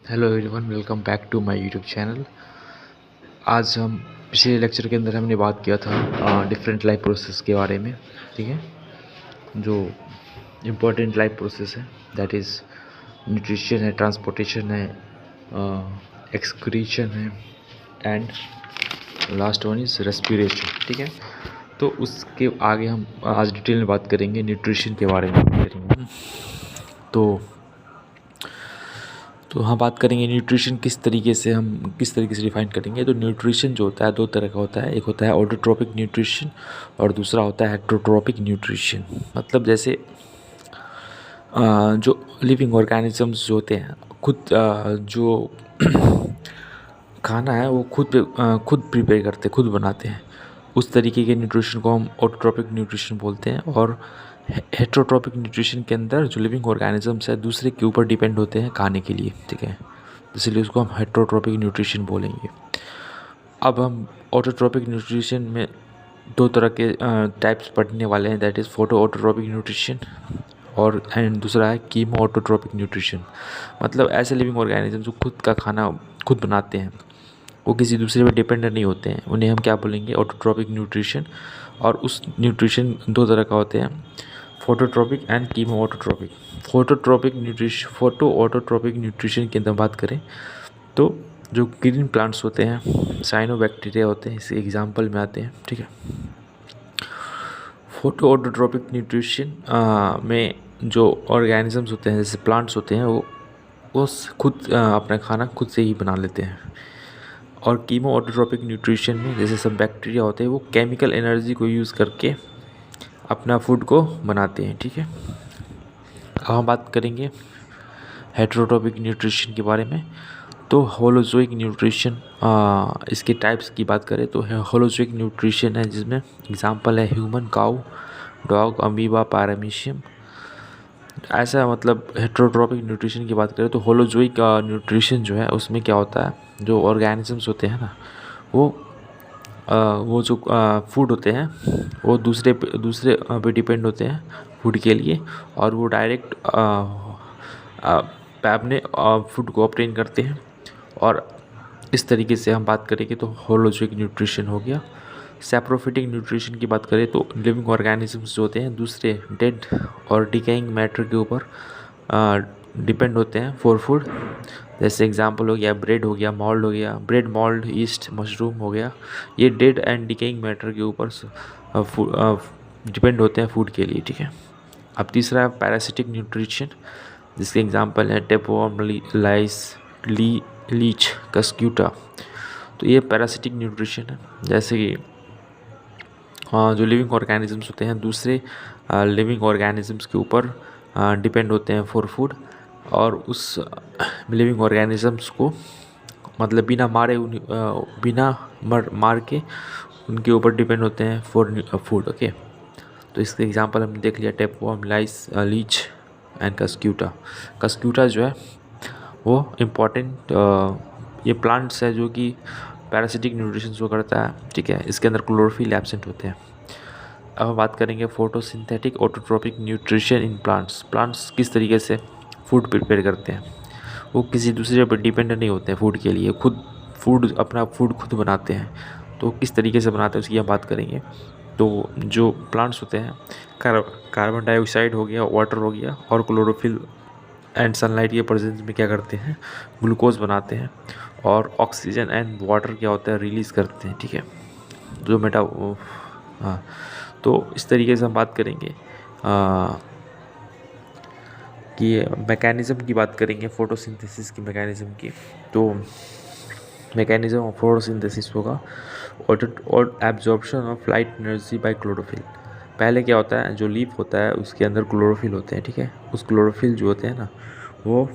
Hello everyone, welcome back to my YouTube channel. आज हम पिछले लेक्चर के अंदर हमने बात किया था डिफरेंट लाइफ प्रोसेस के बारे में। ठीक है, जो इम्पोर्टेंट लाइफ प्रोसेस है दैट इज़ न्यूट्रिशन है, ट्रांसपोर्टेशन है, एक्सक्रीशन है and last one is respiration. ठीक है, तो उसके आगे हम आज डिटेल में बात करेंगे, न्यूट्रिशन के बारे में करेंगे। तो हम बात करेंगे न्यूट्रिशन किस तरीके से डिफाइन करेंगे। तो न्यूट्रिशन जो होता है दो तरह का होता है, एक होता है ऑटोट्रोपिक न्यूट्रिशन और दूसरा होता है हेटेरोट्रोपिक न्यूट्रिशन। मतलब जैसे जो लिविंग ऑर्गेनिजम्स जो होते हैं खुद जो खाना है वो खुद प्रिपेयर करते, खुद बनाते हैं, उस तरीके के न्यूट्रिशन को हम ऑटोट्रोपिक न्यूट्रिशन बोलते हैं। और हेटेरोट्रोपिक न्यूट्रिशन के अंदर जो लिविंग ऑर्गेनिजम्स है दूसरे के ऊपर डिपेंड होते हैं खाने के लिए। ठीक है, इसलिए उसको हम हेटेरोट्रोपिक न्यूट्रिशन बोलेंगे। अब हम ऑटोट्रोपिक न्यूट्रिशन में दो तरह के टाइप्स पढ़ने वाले हैं, that is photo autotrophic nutrition और एंड दूसरा है कीमो ऑटोट्रोपिक न्यूट्रिशन। मतलब ऐसे लिविंग ऑर्गेनिज्म जो खुद का खाना खुद बनाते हैं, वो किसी दूसरे पे डिपेंडेंट नहीं होते हैं, उन्हें हम क्या बोलेंगे, ऑटोट्रोपिक न्यूट्रिशन। और उस न्यूट्रिशन दो तरह का होते हैं, phototropic and chemo autotrophic. Photo autotrophic nutrition की अंदर बात करें तो जो ग्रीन प्लांट्स होते हैं, साइनोबैक्टीरिया होते हैं, इस एग्जाम्पल में आते हैं। ठीक है, फोटो ऑटोट्रोपिक न्यूट्रिशन में जो ऑर्गेनिजम्स होते हैं जैसे प्लांट्स होते हैं वो खुद अपना खाना खुद से ही बना लेते हैं। और कीमो ऑटोट्रोपिक न्यूट्रिशन में जैसे सब बैक्टीरिया होते हैं वो केमिकल एनर्जी को यूज़ करके अपना फूड को बनाते हैं। ठीक है, अब हम बात करेंगे हेटेरोट्रोपिक न्यूट्रिशन के बारे में। तो होलोजोइक न्यूट्रिशन, इसके टाइप्स की बात करें तो होलोजोइक न्यूट्रिशन है जिसमें एग्जांपल है ह्यूमन, काऊ, डॉग, अमीबा, पैरामीशियम। ऐसा मतलब हेटेरोट्रोपिक न्यूट्रिशन की बात करें तो होलोजोइक न्यूट्रिशन जो है उसमें क्या होता है, जो ऑर्गेनिजम्स होते हैं ना वो जो फूड होते हैं वो दूसरे पे डिपेंड होते हैं फूड के लिए, और वो डायरेक्ट अपने फूड को ऑब्टेन करते हैं। और इस तरीके से हम बात करेंगे तो होलोजोइक न्यूट्रिशन हो गया। सैप्रोफिटिक न्यूट्रिशन की बात करें तो लिविंग ऑर्गेनिजम्स जो होते हैं दूसरे डेड और डिकेइंग मैटर के ऊपर डिपेंड होते हैं फॉर फूड। जैसे एग्जांपल हो गया ब्रेड हो गया, मॉल्ड हो गया, ब्रेड, मॉल्ड, ईस्ट, मशरूम हो गया, ये डेड एंड डिकेइंग मैटर के ऊपर डिपेंड होते हैं फूड के लिए। ठीक है, अब तीसरा है पैरासिटिक न्यूट्रिशन, जिसके एग्जांपल है टेपवर्म, लाइस, लीच, कस्क्यूटा। तो ये पैरासिटिक न्यूट्रिशन है, जैसे कि जो लिविंग ऑर्गेनिजम्स होते हैं दूसरे लिविंग ऑर्गेनिजम्स के ऊपर डिपेंड होते हैं फॉर फूड, और उस लिविंग ऑर्गेनिजम्स को मतलब बिना मार के उनके ऊपर डिपेंड होते हैं फॉर फूड। ओके, तो इसके एग्जांपल हमने देख लिया tapeworm, lice, leech and cuscuta. Cuscuta जो है वो इम्पॉर्टेंट ये प्लांट्स है जो कि पैरासिटिक न्यूट्रिशन शो करता है। ठीक है, इसके अंदर क्लोरोफिल एब्सेंट होते हैं। अब हम बात करेंगे photosynthetic autotrophic nutrition in plants. Plants किस तरीके से फूड प्रिपेयर करते हैं, वो किसी दूसरे पर डिपेंडेंट नहीं होते हैं फूड के लिए, अपना फूड खुद बनाते हैं। तो किस तरीके से बनाते हैं उसकी हम बात करेंगे। तो जो प्लांट्स होते हैं कार्बन डाइऑक्साइड हो गया, वाटर हो गया, और क्लोरोफिल एंड सनलाइट के प्रेजेंस में क्या करते हैं, ग्लूकोज बनाते हैं, और ऑक्सीजन एंड वाटर क्या होता है, रिलीज़ करते हैं। ठीक है, जो हाँ, तो इस तरीके से हम बात करेंगे कि मैकेनिज़्म की बात करेंगे फोटोसिंथेसिस की मैकेनिज़्म की। तो मैकेनिज़्म ऑफ फोटोसिंथेसिस होगा और absorption of light energy by chlorophyll. पहले क्या होता है, जो लीफ होता है उसके अंदर क्लोरोफिल होते हैं। ठीक है, उस क्लोरोफिल जो होते हैं ना वो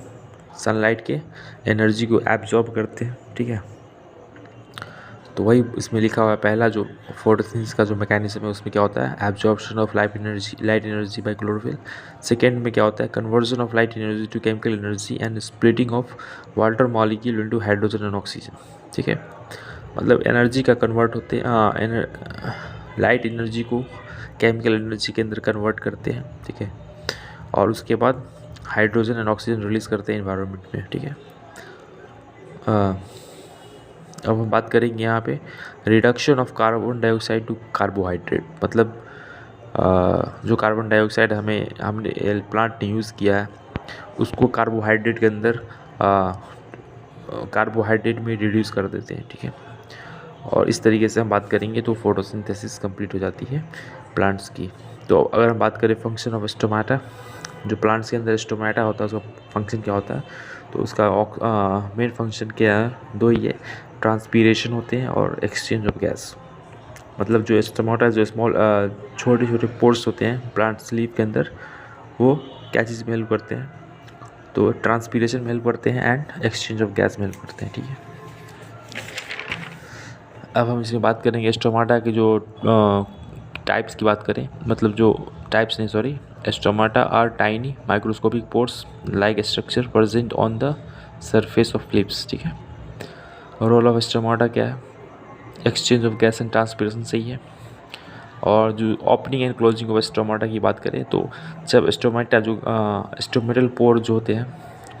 सनलाइट के एनर्जी को एब्जॉर्ब करते हैं। ठीक है, तो वही इसमें लिखा हुआ है, पहला जो फोटोसिंथेसिस का जो मैकेनिज्म है उसमें क्या होता है, absorption of light energy by chlorophyll. Second में क्या होता है, conversion of light energy to chemical energy and splitting of water molecule into hydrogen and oxygen. ठीक है, मतलब एनर्जी का कन्वर्ट होते हैं, लाइट एनर्जी को केमिकल एनर्जी के अंदर कन्वर्ट करते हैं। ठीक है, और उसके बाद हाइड्रोजन एंड ऑक्सीजन रिलीज़ करते हैं इन्वायरमेंट में। ठीक है, अब हम बात करेंगे यहाँ पे reduction of carbon dioxide to carbohydrate, मतलब जो कार्बन डाइऑक्साइड हमने प्लांट ने यूज़ किया है उसको कार्बोहाइड्रेट के अंदर कार्बोहाइड्रेट में रिड्यूस कर देते हैं, ठीक है। और इस तरीके से हम बात करेंगे तो फोटोसिंथेसिस कंप्लीट हो जाती है प्लांट्स की। तो अगर हम बात करें फंक्शन ऑफ स्टोमाटा, जो प्लांट्स के अंदर स्टोमाटा होता है उसका फंक्शन क्या होता है, तो उसका मेन फंक्शन क्या है, दो ही है, ट्रांसपीरेशन होते हैं और एक्सचेंज ऑफ गैस। मतलब जो स्टोमाटा जो स्मॉल छोटे छोटे पोर्स होते हैं प्लांट्स लीफ के अंदर, वो क्या चीज़ में हेल्प करते हैं, तो ट्रांसपीरेशन में हेल्प करते हैं एंड एक्सचेंज ऑफ गैस में हेल्प करते हैं, ठीक है। अब हम इसमें बात करेंगे स्टोमाटा के जो टाइप्स की बात करें, मतलब जो टाइप्स नहीं sorry, stomata are tiny microscopic pores like structure present on the surface of lips, ठीक है। रोल ऑफ स्टोमाटा क्या है, exchange of gas and transpiration सही है। और जो opening and closing of stomata की बात करें तो जब स्टोमाटा जो स्टोमेटल पोर जो होते हैं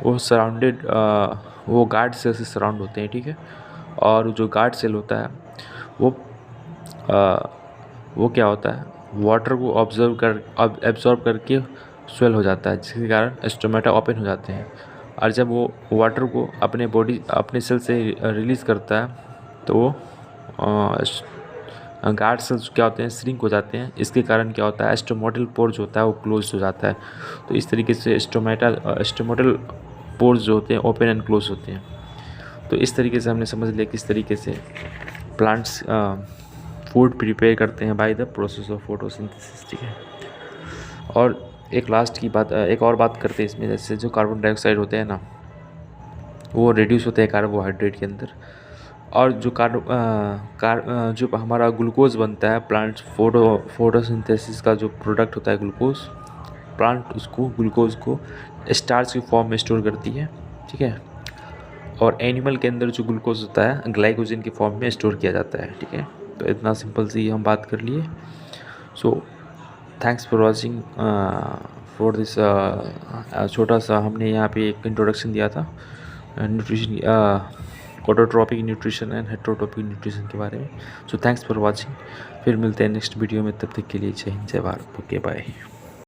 वो सराउंडेड वो गार्ड सेल से सराउंड होते हैं, ठीक है। और जो गार्ड सेल होता है वो क्या होता है, वाटर को एब्जॉर्ब करके स्वेल हो जाता है, जिसके कारण स्टोमेटा ओपन हो जाते हैं। और जब वो वाटर को अपने सेल से रिलीज़ करता है तो वो गार्ड सेल्स क्या होते हैं, श्रिंक हो जाते हैं। इसके कारण क्या होता है, स्टोमेटल पोर जो होता है वो क्लोज हो जाता है। तो इस तरीके से स्टोमेटल पोर्स जो होते हैं ओपन एंड क्लोज होते हैं। तो इस तरीके से हमने समझ लिया किस तरीके से प्लांट्स फूड प्रिपेयर करते हैं by the process of photosynthesis, ठीक है। और एक और बात करते हैं इसमें, जैसे जो कार्बन डाइऑक्साइड होते हैं ना वो रिड्यूस होते हैं कार्बोहाइड्रेट के अंदर। और जो जो हमारा ग्लूकोज बनता है प्लांट फोटोसिंथेसिस का जो प्रोडक्ट होता है ग्लूकोज, प्लांट उसको ग्लूकोज को स्टार्च की फॉर्म में स्टोर करती है, ठीक है। और एनिमल के अंदर जो ग्लूकोज होता है ग्लाइकोजन की फॉर्म में स्टोर किया जाता है, ठीक है। तो इतना सिंपल सी हम बात कर लिए। So thanks for watching for this छोटा सा हमने यहाँ पे एक इंट्रोडक्शन दिया था nutrition, autotrophic nutrition and heterotrophic nutrition के बारे में। सो थैंक्स फॉर वॉचिंग, फिर मिलते हैं नेक्स्ट वीडियो में, तब तक के लिए जय हिंद जय भारत, ओके बाय।